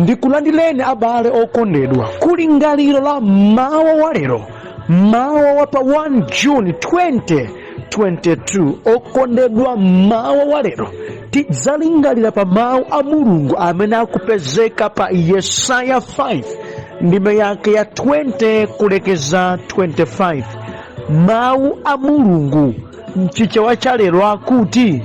Ndikulandileni abale okondedwa kuli lingaliro la mawa walero, mawa wapa 1 June 2022. Okondedwa mawa walero tidzalingalira pa mawu a Mulungu amene akupezeka pa Yesaya 5 ndime yake ya 20 kulekeza 25. Mawu a Mulungu mchichewa cha lero akuti,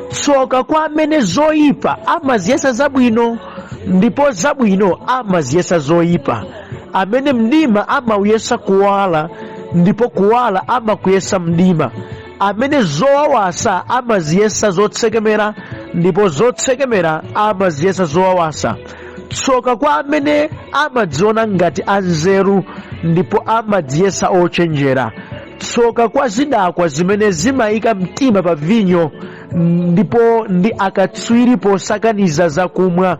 tsoka kwa amene zoyipa amaziyesa zabwino, ndipo zabwino amaziyesa zoyipa. Amene mdima amauyesa kuwala, ndipo kuwala amakuyesa mdima. Amene zowawasa amaziyesa zotsekemera, ndipo zotsekemera amaziyesa zowawasa. Tsoka kwa amene amadziona ngati anzeru, ndipo amadziyesa ochenjera. Tsoka kwa zidakwa zimene zimayika mtima pa vinyo, ndipo ndi akatswiri posakaniza zakumwa.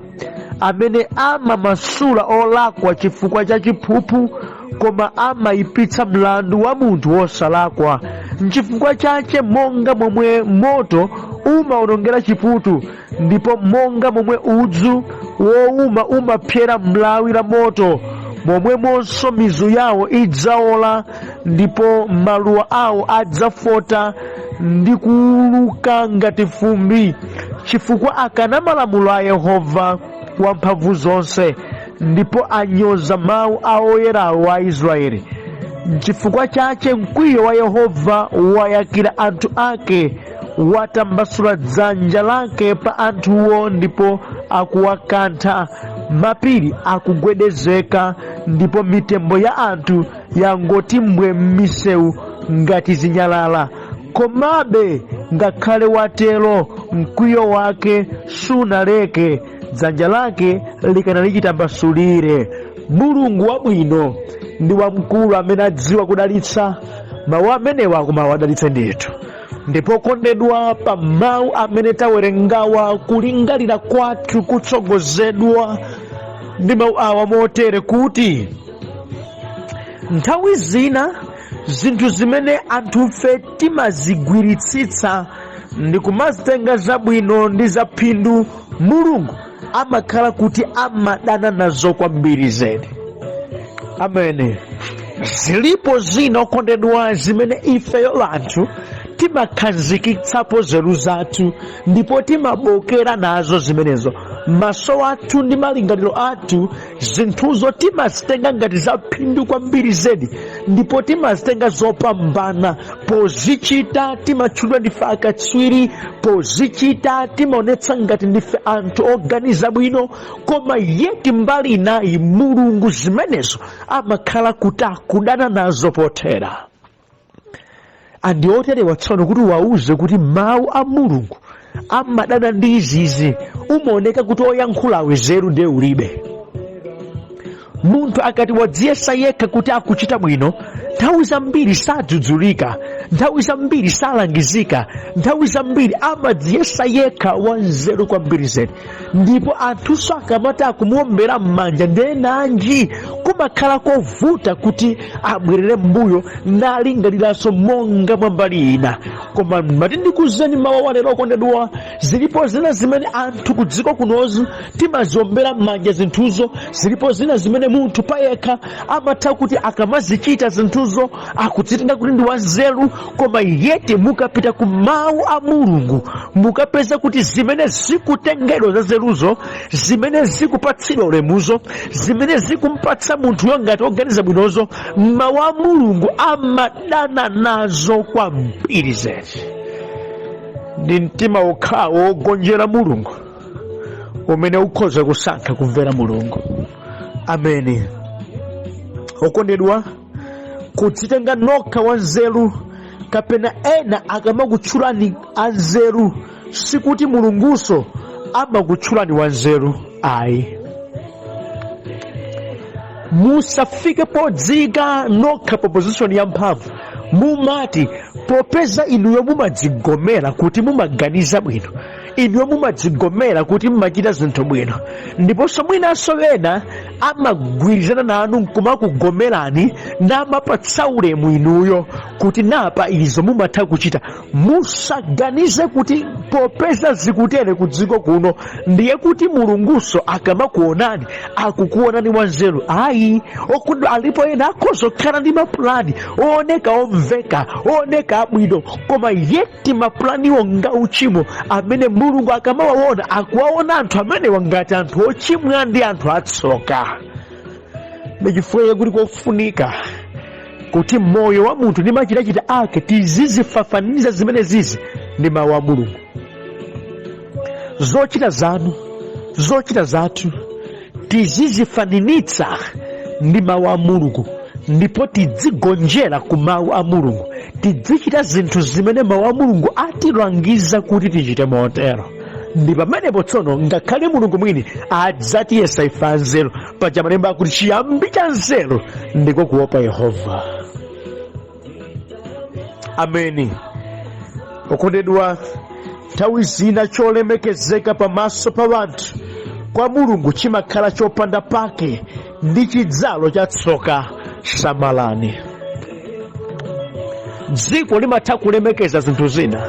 Amene amamasula olakwa chifukwa cha chiphuphu, koma amayipitsa mlandu wa munthu wosalakwa. N'chifukwa chache monga momwe moto umawonongera chiputu, ndipo monga momwe udzu wowuma umapyera mlawi la moto, momwemonso mizu yawo idzaola, ndipo maluwa awo adzafota ndi kuuluka ngati fumbi, chifukwa akana malamulo a Yehova wamphamvu zonse, ndipo anyoza mawu a oyerawo a Israeli. N'chifukwa chache mkwiyo wa Yehova wayakira anthu ake, watambasula dzanja lake pa anthuwo, ndipo akuwakantha. Mapiri akugwedezeka, ndipo mitembo ya anthu yangoti mbwe m'misewu ngati zinyalala. Komabe ngakhale watero, mkwiyo wake sunaleke, dzanja lake likanalichitambasulire. Mulungu wabwino ndi wamkulu amene adziwa kudalitsa. Mawu amenewa akumawadalitsa ndithu. Ndipo kondedwa, pa mawu amene tawerengawa kulingalira kwathu kutsogozedwa ndi mawu awa motere kuti, nthawi zina zinthu zimene anthufe timazigwiritsitsa ndi kumazitenga zabwino ndi zaphindu, Mulungu amakhala kuti amadana nazo kwambiri zedi. Amene zilipo zina okondedwa zimene ifeyo anthu timakhazikitsapo zeru zathu, ndipo timabokera nazo zimenezo. Maso athu ndi malingaliro athu zinthuzo timazitenga ngati zaphindu kwambiri zedi, ndipo timazitenga zopambana. Pozichita timatchulidwa ndife akatswiri, pozichita timaonetsa ngati ndife anthu oganiza bwino, koma yeti mbali inayi Mulungu zimenezo amakhala kuti akudana nazo pothera. Andioterewa tsono kuti wauze kuti mawu a Mulungu amadana ndi izizi. Umaoneka kuti oyankhulawe zeru ndiye ulibe. Munthu akati wadziyesa yekha kuti akuchita bwino, nthawi zambiri sadzudzulika, nthawi zambiri salangizika, nthawi zambiri amadziyesa yekha wanzeru kwambiri zedi. Ndipo anthunso akamati akumuombera m'manja ndiye nanji kumakhala kovuta kuti abwerere m'mbuyo nalingaliranso monga mwambali ina. Koma mati ndikuzeni mawu walero okondedwa, zilipo zina zimene anthu ku dziko kunozi timaziombera m'manja zinthuzo. Zilipo zina zimene munthu payekha amatha kuti akamazichita zinthuzo akudzitenga kuti ndi wanzeru, koma yeti mukapita ku mawu a Mulungu mukapeza kuti zimene zikutengedwa za zeruzo, zimene zikupatsidwa ulemuzo, zimene zikumpatsa munthuyo ngati oganiza bwinozo, mawu a Mulungu amadana nazo kwambiri zedi. Ndi mtima ukhawo wogonjera Mulungu umene ukhoza kusankha kumvera Mulungu. Ameni. Okondedwa, kudzitenga nokha wanzeru kapena ena akamakutchulani anzeru, sikuti Mulunguso amakutchulani wanzeru ayi. Musafike podzika nokha pa position ya mphamvu. Mumati popeza inuyo mumadzigomera kuti mumaganiza bwino, inuyo mumadzigomera kuti mumachita zinthu bwino, ndiponso mwinanso ena amagwirizana nanu nkumakugomerani namapatsa ulemu inuyo kuti napa izo mumatha kuchita. Musaganize kuti popeza zikutere ku dziko kuno, ndiye kuti mulunguso akamakuonani akukuonani wanzeru. Ayi, okudwa alipo ena akhozokhala ndi mapulani ooneka omveka, ooneka abwino, koma yeti mapulaniwo nga uchimo amene mulungu akamawaona akuwaona anthu amenewa ngati anthu ochimwa ndi anthu atsoka. Ndichifukwa kuti kofunika kuti moyo wa munthu ndi machitachita ake tizizifafaniza zimene zizi ndi mawu a Mulungu. Zochita zanu, zochita zathu tizizifananitsa ndi mawu a Mulungu, ndipo tidzigonjera ku mawu a Mulungu, tidzichita zinthu zimene mawu a Mulungu atilangiza kuti tichite motero. Ndi pamenepo tsono ngakhale Mulungu mwini adzatiyesa ife anzeru, paja malemba akuti chiyambi cha nzeru ndiko kuopa Yehova. Ameni. Okondedwa, nthawi zina cholemekezeka pamaso pa wanthu kwa Mulungu chimakhala chopanda pake ndi chidzalo cha tsoka. Samalani. Dziko limatha kulemekeza zinthu zina,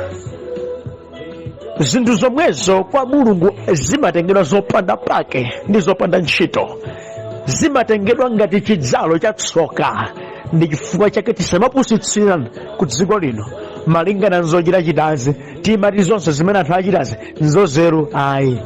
zinthu zomwezo kwa Mulungu zimatengedwa zopanda pake ndi zopanda ntchito, zimatengedwa ngati chidzalo cha tsoka. Ndi chifukwa chake tisamapusitsirana ku dziko lino malingana nzochitachitazi, timati zonse zimene anthu achitazi nzozeru. Ayi,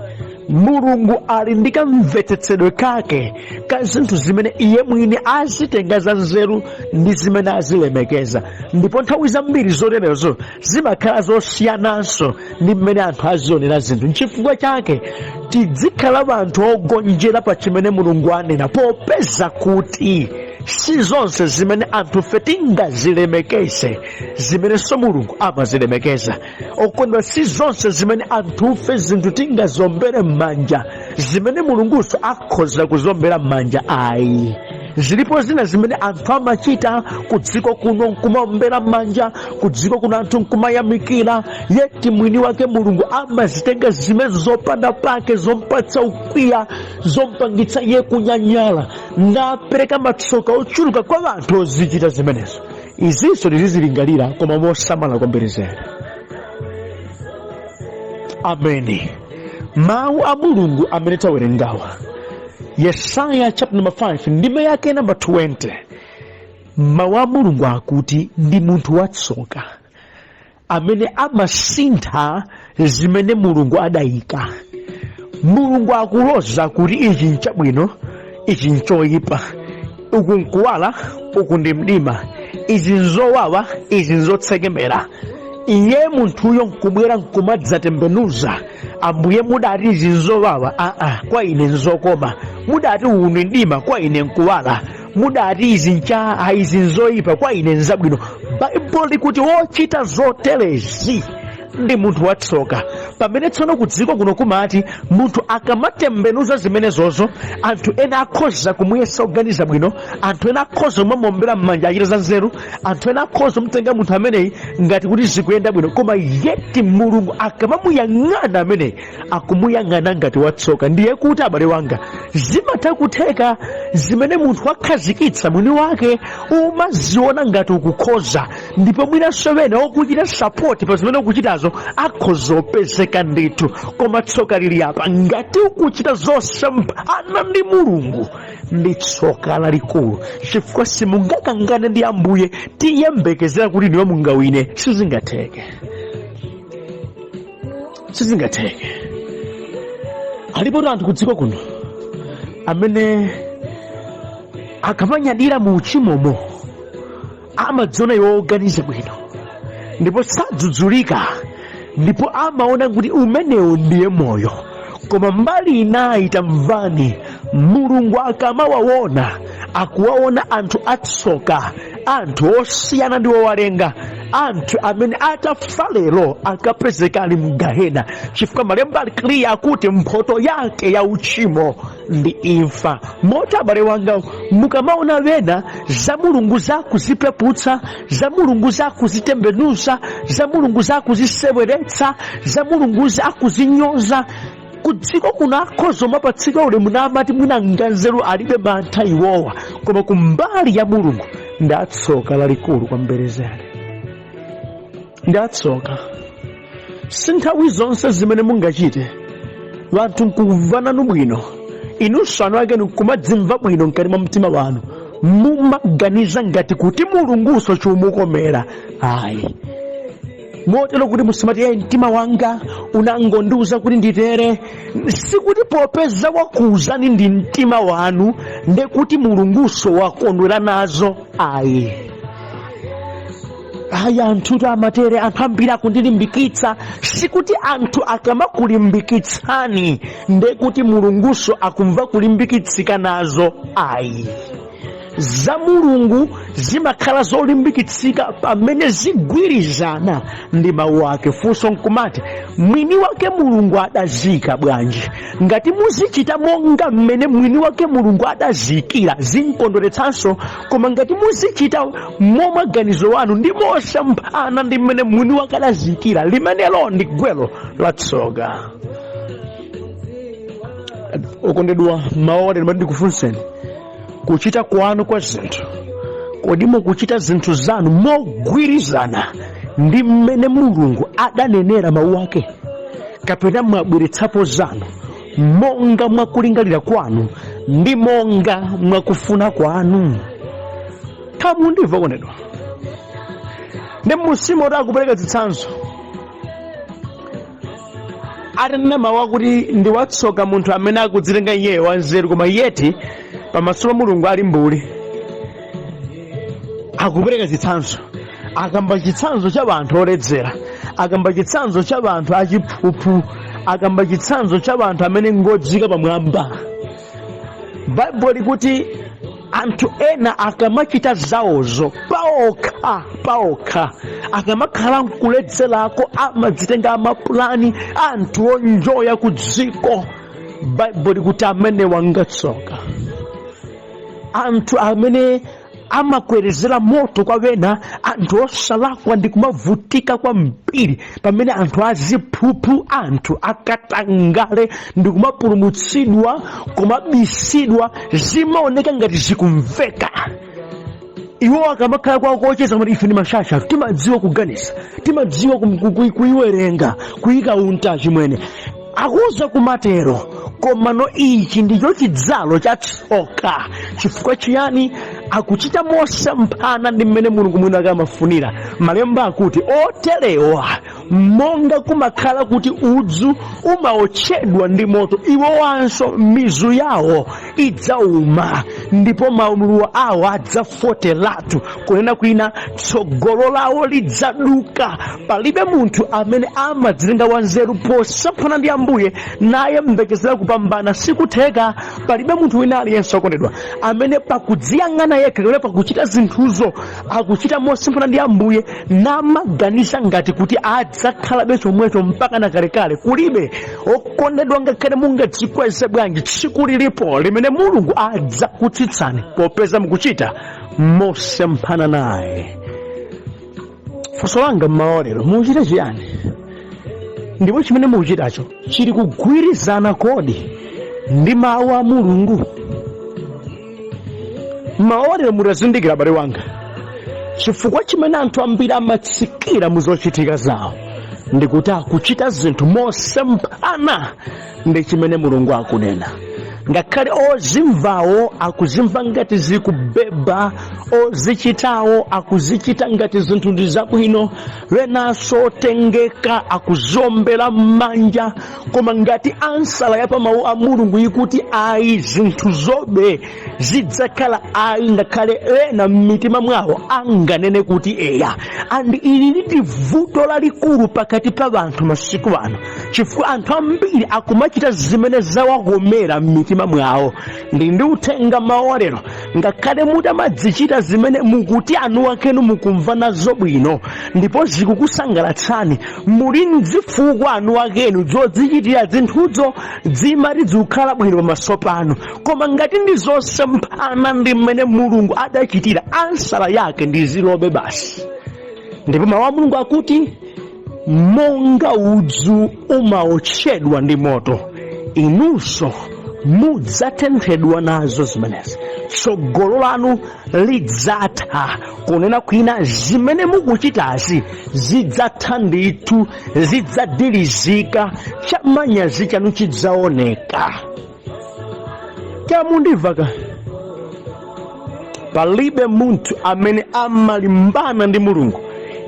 Mulungu ali ndi kamvetsetsedwe kake ka zinthu zimene iye mwini azitenga za nzeru ndi zimene azilemekeza, ndipo nthawi zambiri zoterezo zimakhala zosiyananso ndi mmene anthu azionera zinthu. N'chifukwa chake tidzikhala anthu ogonjera pa chimene Mulungu anena, popeza kuti si zonse zimene anthu fe tingazilemekeze zimenenso Mulungu amazilemekeza. Okondwa, si zonse zimene anthu fe zinthu tingazombere m'manja zimene Mulunguso akhoza kuzombera m'manja. Ayi, zilipo zina zimene anthu amachita ku dziko kuno nkumaombera m'manja, ku dziko kuno anthu nkumayamikira, yeti mwini wake Mulungu amazitenga zimene zopanda pake, zompatsa ukwiya, zompangitsa iye kunyanyala, napereka matsoka ochuluka kwa anthu ozichita zimenezo. Izinso tizizilingalira koma mosamala kwambiri zedi. Ameni. Mawu a Mulungu amene tawerengawa, Yesaya chapter number 5 ndime yake number 20, mawu a Mulungu akuti ndi munthu watsoka amene amasintha zimene Mulungu adayika. Mulungu akuloza kuti ichi nchabwino, ichi nchoyipa, uku nkuwala, uku ndi mdima, izi nzowawa, izi nzotsekemera. Iye munthuyo nkubwera nkumadzatembenuza, Ambuye mudati izi nzowawa, kwa ine nzokoma, mudati uwu ndi mdima, kwa ine nkuwala, mudati izi ncha izi nzoyipa, kwa ine nzabwino. Baibulo likuti wochita zoterezi ndi munthu watsoka. Pamene tsono ku dziko kuno kumati munthu akamatembenuza zimenezozo, anthu ena akhoza kumuyesa kuganiza bwino, anthu ena akhoza kumamuombera m'manja achita za nzeru, anthu ena akhoza kumutenga munthu ameneyi ngati kuti zikuyenda bwino, koma yeti Mulungu akamamuyang'ana ameneyi akumuyang'ana ngati watsoka. Ndiye kuti abale wanga, zimatha kutheka zimene munthu akhazikitsa mwini wake umaziona ngati ukukhoza, ndipo mwinanso ena okuchita sapoti pa zimene ukuchitazo akhoza opezeka ndithu, koma tsoka lili apa. Ngati ukuchita zosempana ndi Mulungu ndi tsoka lalikulu, chifukwa simungakangane ndi Ambuye tiyembekezera kuti niwe mungawine. Sizingatheke, sizingatheke. Alipo anthu ku dziko kuno amene akamanyadira mu uchimomo amadziona iwo oganiza bwino, ndipo sadzudzulika, ndipo amaona kuti umenewo ndiye moyo. Koma mbali inayi tamvani, Mulungu akamawaona akuwaona anthu atsoka, anthu osiyana ndi owalenga, anthu amene atafa lero akapezeka ali mgahena, chifukwa malemba ali clear akuti mphoto yake ya uchimo ndi imfa. Moti abale wanga, mukamaona wena za Mulungu zakuzipeputsa, za Mulungu zakuzitembenuza, za Mulungu zakuziseweretsa, za Mulungu zakuzinyoza, ku dziko kuno akhoza mapatsika ulemu namati mwina nganzeru alibe mantha iwowa, koma kumbali ya Mulungu ndatsoka lalikulu kwambiri zedi, ndatsoka. sinthawi zonse zimene mungachite wanthu nkumvananu bwino, inunso anu ake nkumadzimva bwino mkati mwa mtima wanu, mumaganiza ngati kuti mulunguso chumukomera. Ayi, motero kuti musamati mtima wanga unangondiuza kuti nditere, sikuti popeza wakuuzani ndi mtima wanu ndekuti mulunguso wakondwera nazo. Ayi, anthu amatere, anthu ambiri akundilimbikitsa, sikuti anthu akamakulimbikitsani ndekuti mulunguso akumva kulimbikitsika nazo. Ayi, za mulungu zimakhala zolimbikitsika pamene zigwirizana ndi mawu ake. Funso nkumati mwini wake mulungu adazika bwanji? Ngati muzichita monga mmene mwini wake mulungu adazikira zinkondweretsanso, koma ngati muzichita momaganizo wanu ndi mosamphana ndi mmene mwini wake adazikira, limenelo ndi gwelo latsoka. Okondedwa maore, ndikufunseni, kuchita kwanu kwa zinthu, kodi mukuchita zinthu zanu mogwirizana ndi mmene mulungu adanenera mawu ake, kapena mwabweretsapo zanu monga mwakulingalira kwanu ndi monga mwakufuna kwanu? Tamundimva kondedwa. Ndi musimo akupereka zitsanzo, atanena mawu akuti ndi watsoka munthu amene akudzilenga iye wanzeru, koma yeti pamaso pa mulungu ali mbuli. Akupereka zitsanzo, akamba chitsanzo cha anthu oledzera, akamba chitsanzo cha anthu achiphuphu, akamba chitsanzo cha anthu amene ngodzika pamwamba. Baibulo likuti anthu ena akamachita zawozo paokha akamakhala nkuledzerako amadzitenga amapulani anthu onjoya ku dziko, Baibulo likuti amene wangatsoka. Anthu amene amakwerezera moto kwa wena, anthu osalakwa ndi kumavutika kwambiri pamene anthu aziphuphu, anthu akatangale ndi kumapulumutsidwa, kumabisidwa, zimaoneka ngati zikumveka. Iwo akamakhala kwa kocheza kuti ife ndi mashasha, timadziwa kuganiza, timadziwa kuiwerenga, kuyika unta chimwene. Akuza kumatero, koma no ichi ndicho chidzalo cha tsoka. Chifukwa chiyani? Akuchita mosamphana ndi mmene mulungu mwini akamafunira. Malemba akuti oterewa monga kumakhala kuti udzu umaotchedwa ndi moto, iwo wanso mizu yawo idzauma ndipo mauluwa awo adzafoteratu, kunena kwina tsogolo lawo lidzaduka. Palibe munthu amene amadzilenga wanzeru posamphana ndi Ambuye naye mbekezera kupambana, sikutheka. Palibe munthu wina aliyense okondedwa amene pakudziyang'ana yekha kapena pakuchita zinthuzo akuchita mosamphana ndi Ambuye namaganiza ngati kuti adzakhalabe chomwecho mpaka na kalekale. Kulibe. Okondedwa, ngakhale mungadzikweze bwanji, tsiku lilipo limene mulungu adzakutsitsani popeza mukuchita mosamphana naye. Funso langa mmaolero, muchite chiyani? Ndipo chimene mukuchitacho chili kugwirizana kodi ndi mawu a mulungu? Maolero mutazindikira abale wanga, chifukwa chimene anthu ambiri amatsikira muzochitika zawo ndikuti akuchita zinthu mosamphana ndi chimene mulungu akunena. Ngakhale ozimvawo akuzimva ngati zikubeba, ozichitawo akuzichita ngati zinthu ndi zabwino, wenanso otengeka akuzombera m'manja, koma ngati ansala ya pamawu a mulungu ikuti ayi, zinthu zobe zidzakhala ayi, ngakhale ena m'mitima mwawo anganene kuti eya. Andi ili ndi vuto lalikulu pakati pa anthu masiku ano, chifukwa anthu ambiri akumachita zimene zawakomera m'mitima mwawo. Ndi uthenga maolero, ngakhale mutamadzichita zimene mukuti anu akenu mukumva nazo bwino ndipo zikukusangalatsani, muli mzifukwa anu akenu zodzichitira zinthuzo zimati zikukhala bwino pamaso panu. Koma ngati ndi zosamphana ndi mmene mulungu adachitira, ansala yake ndi zilobe basi. Ndipo mawu a mulungu akuti monga udzu umaotchedwa ndi moto, inunso mudzatenthedwa nazo zimenezi. Tsogolo lanu lidzatha, kunena kwina zimene mukuchitazi zidzatha ndithu, zidzadilizika, chamanyazi chanu chidzaoneka. Chamundimva? Palibe munthu amene amalimbana ndi Mulungu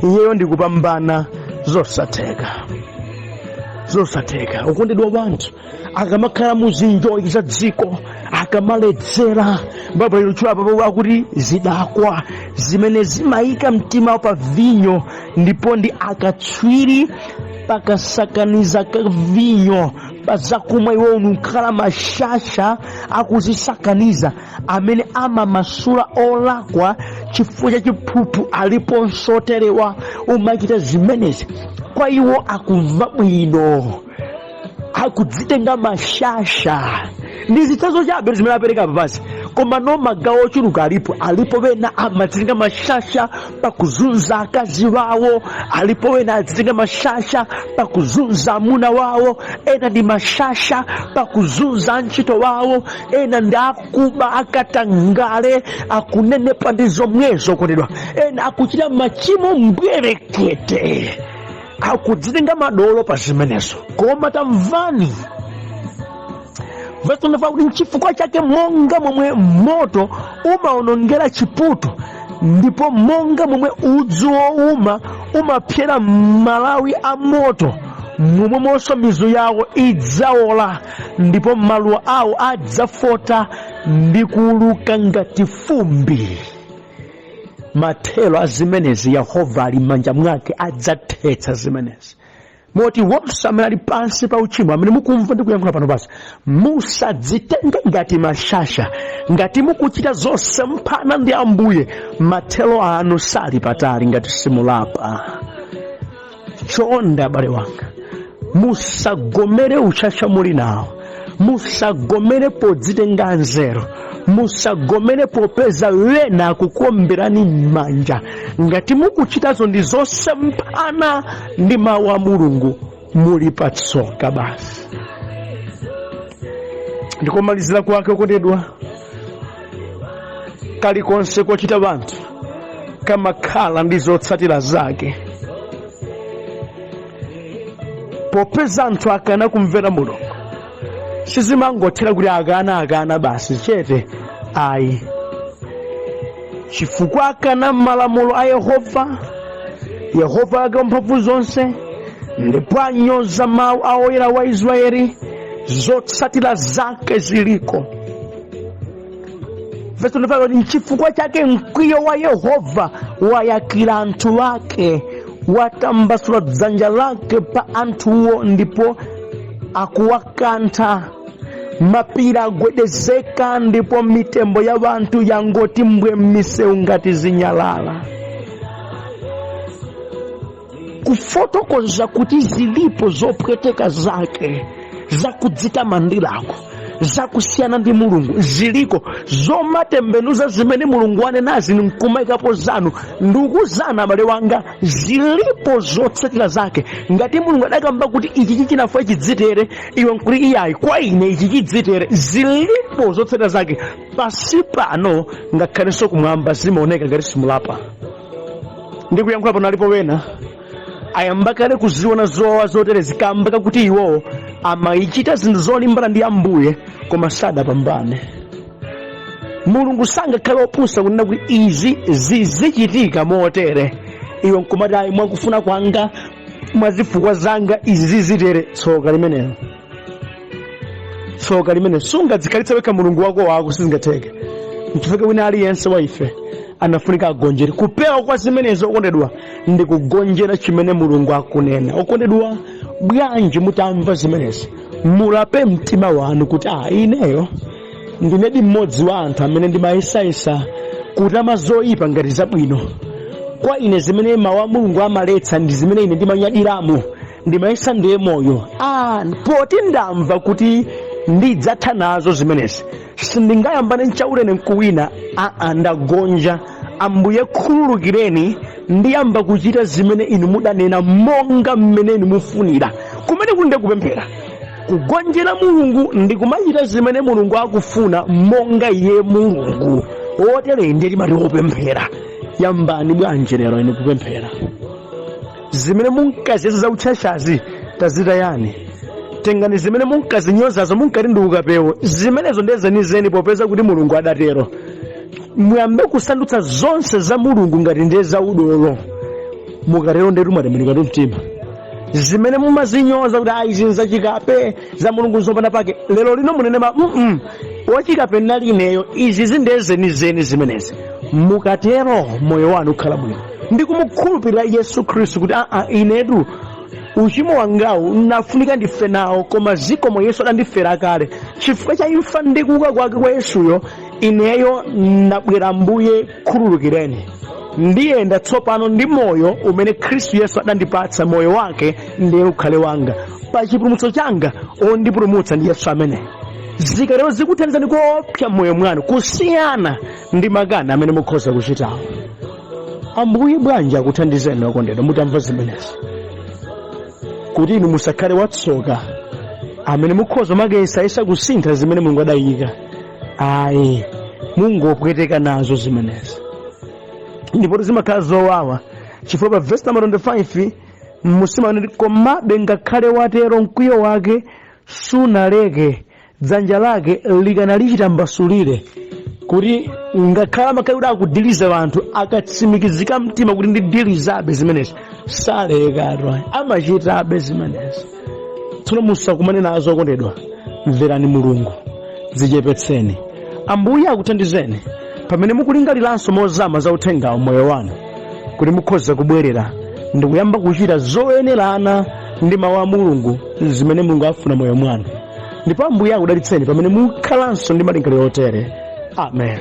iyeyo ndikupambana zosatheka. Okondedwa wanthu, akamakhala muzinjoyi za dziko, akamaledzera Baibulo litchula akuti zidakwa zimene zimayika mtima pa vinyo, ndipo ndi akatswiri pakasakaniza ka vinyo pa zakumwa iwo unukhala mashasha akuzisakaniza, amene amamasula olakwa chifukwa cha chiphuphu aliponso oterewa umachita zimenezi. Kwa iwo akumva bwino, akudzitenga mashasha. Ndi zitsanzo chabe zimene apereka papasi, koma no magawo ochuluka alipo wena amadzitenga mashasha pakuzunza akazi wawo, alipo wena adzitenga mashasha pakuzunza amuna wawo, ena ndi mashasha pakuzunza antchito wawo, ena ndi akuba akatangale akunenepa ndi zomwezo. Kondedwa, ena akuchita machimo mbwerekete, akudzitenga madolo pa zimenezo. Koma tamvani verse 25 kuti n'chifukwa chake monga momwe moto umaonongera chiputu, ndipo monga momwe udzu wowuma umapyera malawi a moto, momwemonso mizu yawo idzawola, ndipo maluwa awo adzafota ndi kuuluka ngati fumbi. Mathelo a zimenezi Yehova ali m'manja mwake, adzathetsa zimenezi. Moti wonse amene ali pansi pa uchimo, amene mukumva ndi kuyankhula pano pasi, musadzitenge ngati mashasha. Ngati mukuchita zonse mphana ndi Ambuye, mathelo anu sali patali ngati simulapa. Chonde abale wanga, musagomere ushasha muli nawo, musagomere podzitenga nzeru, musagomere popeza wena kukuomberani m'manja. Ngati mukuchitazo ndi zonse mphana ndi mawu a Mulungu, muli patsoka basi. Ndikomalizira kwake okondedwa, kalikonse kochita wanthu kamakhala ndi zotsatira zake. Popeza anthu akana kumvera Mulungu, sizimangothera kuti akana basi chete ayi. Chifukwa akana malamulo a Yehova ake wamphamvu zonse, ndipo anyoza mawu a oyera wa Israeli, zotsatira zake ziliko. Verse 25, n'chifukwa chake mkwiyo wa Yehova wayakira anthu ake, watambasula dzanja lake pa anthuwo, ndipo akuwakantha. Mapiri agwedezeka, ndipo mitembo ya wanthu yangoti mbwe m'misewu ngati zinyalala. Kufotokoza kuti zilipo zopweteka zake zakudzitamandilako, zakusiyana ndi Mulungu ziliko, zomatembenuza zimene Mulungu anenazi nkumaikapo zanu. Ndikuzana abale wanga, zilipo zotsatira zake. Ngati Mulungu adakamba kuti ichi chinafa chidzitere, iwe nkuli iyayi kwa ine ichi chidzitere, zilipo zotsatira zake. Pasi pano ngakhalenso kumwamba zimaoneka ngati simulapa. Ndikuyankhula pano alipo wena ayamba kale kuziona zowawa zotere zikambaka kuti iwo amayichita zinthu zolimbana ndi Ambuye, koma sadapambane. Mulungu sangakhale opusa kunena kuti izi zizichitika motere, iwe nkumati ayi mwakufuna kwanga mwazifukwa zanga izi zizitere. Tsoka limene sungadzikhalitsa wekha Mulungu wako sizingatheke. Mchifukwa wina aliyense wa ife anafunika agonjere kupewa kwa zimenezo. Okondedwa, ndi kugonjera chimene Mulungu akunena. Okondedwa, bwanji mutamva zimenezi mulape mtima wanu kuti ineyo ndinedi mmodzi wa anthu amene ndimayesayesa kutama zoyipa ngati zabwino. Kwa ine zimene mawu a Mulungu amaletsa ndi zimene ine ndimanyadiramo, ndimayesa ndiye moyo. Poti ndamva kuti ndidzatha nazo zimenezi, sindingayambane nchaulene nkuwina. Ndagonja. Ambuye khululukireni, ndiyamba kuchita zimene inu mudanena monga mmene inu mufunira. Kumene kunde kupemphera kugonjera mulungu ndi kumachita zimene mulungu akufuna monga iye mulungu. Otere ndi limati kupemphera. Yambani bwanji lero ine kupemphera. Zimene munkaziyesa za utchashazi tazitayani. Tengani zimene munkazinyozazo munkati ndi ukapewo, zimenezo ndezenizeni popeza kuti mulungu adatero. Muyambe kusandutsa zonse za mulungu ngati ndiye za udolo. Mukatero ndetu mwatembenuka mtima. Zimene mumazinyoza kuti izi zachikape za mulungu zopanda pake, lero lino munenema wachikape nali ineyo, izi zindezenizeni zimenezi. Mukatero moyo wanu ukhala bwino ndi kumukhulupirira Yesu Khristu kuti inetu uchimo wangawu nafunika ndife nawo, koma zikomo Yesu adandifera kale. Chifukwa cha imfa ndi kuuka kwake kwa Yesuyo, ineyo nabwera Ambuye khululukireni. Ndiyenda tsopano ndi moyo umene Khristu Yesu adandipatsa, moyo wake ndiye ukhale wanga. Pa chipulumutso changa ondipulumutsa ndi Yesu amene. Zikatero zikuthandizani kuopsa moyo mwanu kusiyana ndi makani amene mukhoza kuchitawo. Ambuye bwanji akuthandizeni okondedwa mutamva zimenezi, kuti inu musakhale watsoka amene mukhoza makayesayesa kusintha zimene Mulungu adayika. Ayi, mungopweteka nazo zimenezi. Ndipo zimakhala zowawa chifukwa pa verse number 25 musimani komabe ngakhale watero mkwiyo wake sunaleke, dzanja lake likanalichita mbasulire. Kuti ngakhala makayuda akudiliza anthu akatsimikizika mtima kuti ndidilizabe zimenezi, salekatu amachitabe zimenezi. Tsono musakumane nazo okondedwa, mverani Mulungu, dzichepetseni. Ambuye akuthandizeni pamene mukulingaliranso mozama za uthengawo moyo wanu, kuti mukhoza kubwerera ndi kuyamba kuchita zoyenerana ndi mawu a Mulungu zimene Mulungu afuna moyo mwanu. Ndipo Ambuye akudalitseni pamene mukhalanso ndi malingaliro otere. Amen.